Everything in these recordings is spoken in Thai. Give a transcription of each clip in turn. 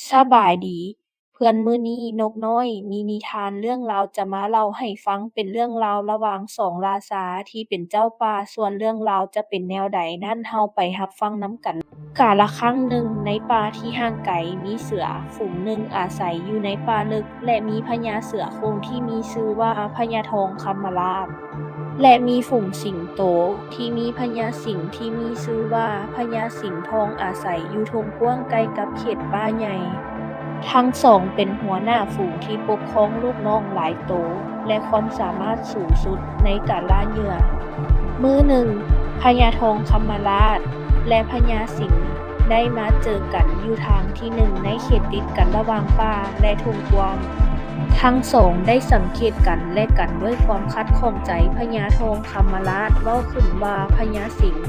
สบายดีเพื่อนมื้อนี้นกน้อยมีนิทานเรื่องราวจะมาเล่าให้ฟังเป็นเรื่องราวระหว่างสองราชาที่เป็นเจ้าป่าส่วนเรื่องราวจะเป็นแนวใดนั้นเราไปรับฟังนำกันกาลครั้งหนึ่งในป่าที่ห่างไกลมีเสือฝูงหนึ่งอาศัยอยู่ในป่าลึกและมีพญาเสือโคร่งที่มีชื่อว่าพญาทองคำราชและมีฝูงสิงโตที่มีพญาสิงห์ที่มีชื่อว่าพญาสิงห์ทองอาศัยอยู่ทงกว้างไกลกับเขตป่าใหญ่ ทั้งสองเป็นหัวหน้าฝูงที่ปกครองลูกน้องหลายโตและความสามารถสูงสุดในการล่าเหยื่อมื้อหนึ่งพญาทองคำราชและพญาสิงห์ได้มาเจอกันอยู่ทางที่หนึ่งในเขตติดกันระหว่างป่าและทุ่งกว้างทั้งสองได้สังเกตกันและกันด้วยความคัดข้องใจพญาทองคำราชเว้าขึ้นว่าพญาสิงห์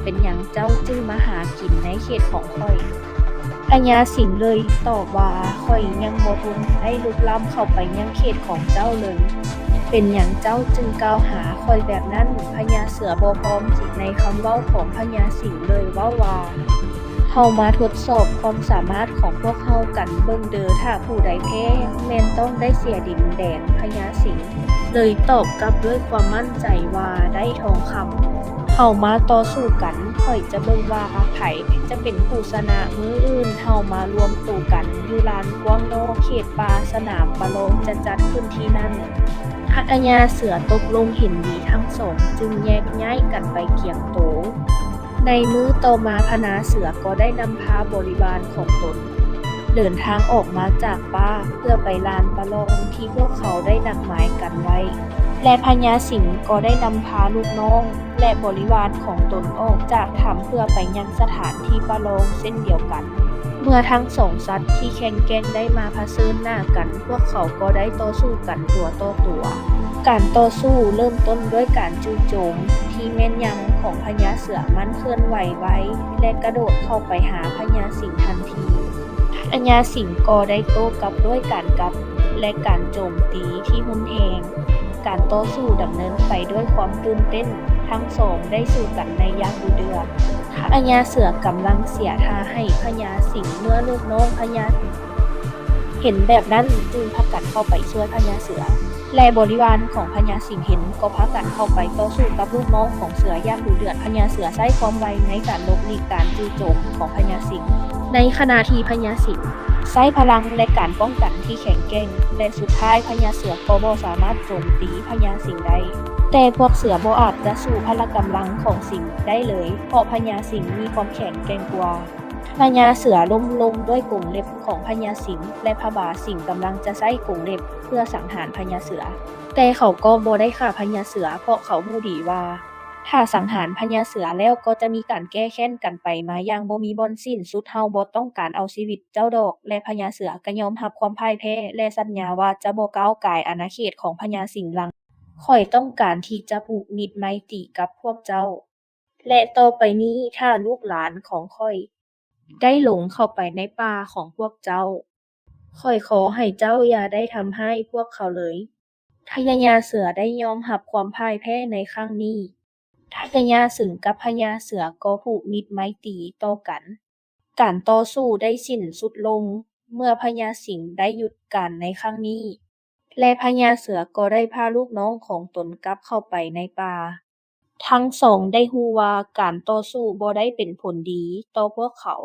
เป็นหยังเจ้าจึงมาหากินในเขตของข้อย พญาสิงห์เลยตอบว่าข้อยยังบ่ทันได้ลุกล้ำเข้าไปยังเขตของเจ้าเลยเป็นหยังเจ้าจึงกล่าวหาข้อยแบบนั้นพญาเสือบ่พร้อมสิในคำเว้าของพญาสิงห์เลยเว้าว่าเฮามาทดสอบความสามารถของพวกเฮากันเบิ่งเด้อถ้าผู้ใดแพ้แม่นต้องได้เสียดินแดนพญาสิงห์เลยตอบกลับด้วยความมั่นใจว่าได้ทองคำ เฮามาต่อสู้กันข้อยจะเบิ่งว่าไผจะเป็นผู้ชนะมื้ออื่นเฮามารวมตัวกันอยู่ลานกว้างนอกเขตป่าสนามประลองจะจัดขึ้นที่นั่นพญาเสือตกลงเห็นดีทั้งสองจึงแยกย้ายกันไปเคียงโตในมื้อต่อมาพญาเสือก็ได้นำพาบริวารของตนเดินทางออกมาจากป่าเพื่อไปลานประลองที่พวกเขาได้นัดหมายกันไว้ และพญาสิงห์ก็ได้นำพาลูกน้องและบริวารของตนออกจากถ้ำเพื่อไปยังสถานที่ประลองเช่นเดียวกัน เมื่อทั้งสองสัตว์ที่แข่งแกร่งได้มาเผชิญหน้ากันพวกเขาก็ได้ต่อสู้กันตัวต่อตัว การต่อสู้เริ่มต้นด้วยการจู่โจมที่แม่นยำของพญาเสือมันเคลื่อนไหวไว้และกระโดดเข้าไปหาพญาสิงห์ทันทีพญาสิงห์ก็ได้โต้กลับด้วยการกัดและการโจมตีที่รุนแรงการต่อสู้ดำเนินไปด้วยความตื่นเต้นทั้งสองได้สู้กันในอย่างดุเดือดพญาเสือกำลังเสียท่าให้พญาสิงห์เมื่อลูกน้องพญาเห็นแบบนั้นจึงพากันเข้าไปช่วยพญาเสือและบริวารของพญาสิงห์เห็นก็พากันเข้าไปต่อสู้กับลูกน้องของเสืออย่างดุเดือดพญาเสือใช้ความไวในการหลบหลีกการจู่โจมของพญาสิงห์ในขณะที่พญาสิงห์ใช้พลังและการป้องกันที่แข็งแกร่งและสุดท้ายพญาเสือก็บ่สามารถโจมตีพญาสิงห์ได้แต่พวกเสือบ่อาจจะสู้พละกำลังของสิงห์ได้เลยเพราะพญาสิงห์มีความแข็งแกร่งกว่าพญาเสือล้มลงด้วยกรงเล็บของพญาสิงห์และพระบาสิงห์กำลังจะใช้กรงเล็บเพื่อสังหารพญาเสือแต่เขาก็บ่ได้ฆ่าพญาเสือเพราะเขารู้ดีว่าถ้าสังหารพญาเสือแล้วก็จะมีการแก้แค้นกันไปมาอย่างบ่มีบ่อนสิ้นสุดเฮาบ่ต้องการเอาชีวิตเจ้าดอกและพญาเสือก็ยอมรับความพ่ายแพ้และสัญญาว่าจะบ่ก้าวก่ายอาณาเขตของพญาสิงห์หลังข้อยต้องการที่จะผูกมิตรไมตรีกับพวกเจ้าและต่อไปนี้ถ้าลูกหลานของข้อยได้หลงเข้าไปในป่าของพวกเจ้าข้อยขอให้เจ้าอย่าได้ทำให้พวกเขาเลยพญาเสือได้ยอมรับความพ่ายแพ้ในครั้งนี้ พญาสิงห์กับพญาเสือก็ผูกมิตรไมตรีต่อกัน การต่อสู้ได้สิ้นสุดลงเมื่อพญาสิงห์ได้หยุดการในครั้งนี้ และพญาเสือก็ได้พาลูกน้องของตนกลับเข้าไปในป่า ทั้งสองได้รู้ว่าการต่อสู้บ่ได้เป็นผลดีต่อพวกเขา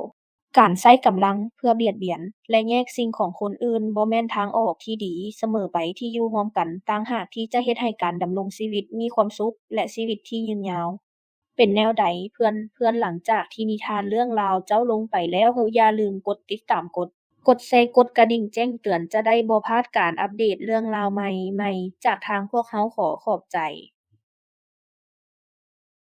การใช้กำลังเพื่อเบียดเบียนและแย่งสิ่งของคนอื่นบ่แม่นทางออกที่ดีเสมอไปที่อยู่ร่วมกันต่างหากที่จะเฮ็ดให้การดำรงชีวิตมีความสุขและชีวิตที่ยืนยาว เป็นแนวใดเพื่อนหลังจากที่นิทานเรื่องราวเจ้าลงไปแล้วอย่าลืมกดติดตามกดแชร์กดกระดิ่งแจ้งเตือนจะได้บ่พลาดการอัปเดตเรื่องราวใหม่ๆจากทางพวกเราขอขอบใจ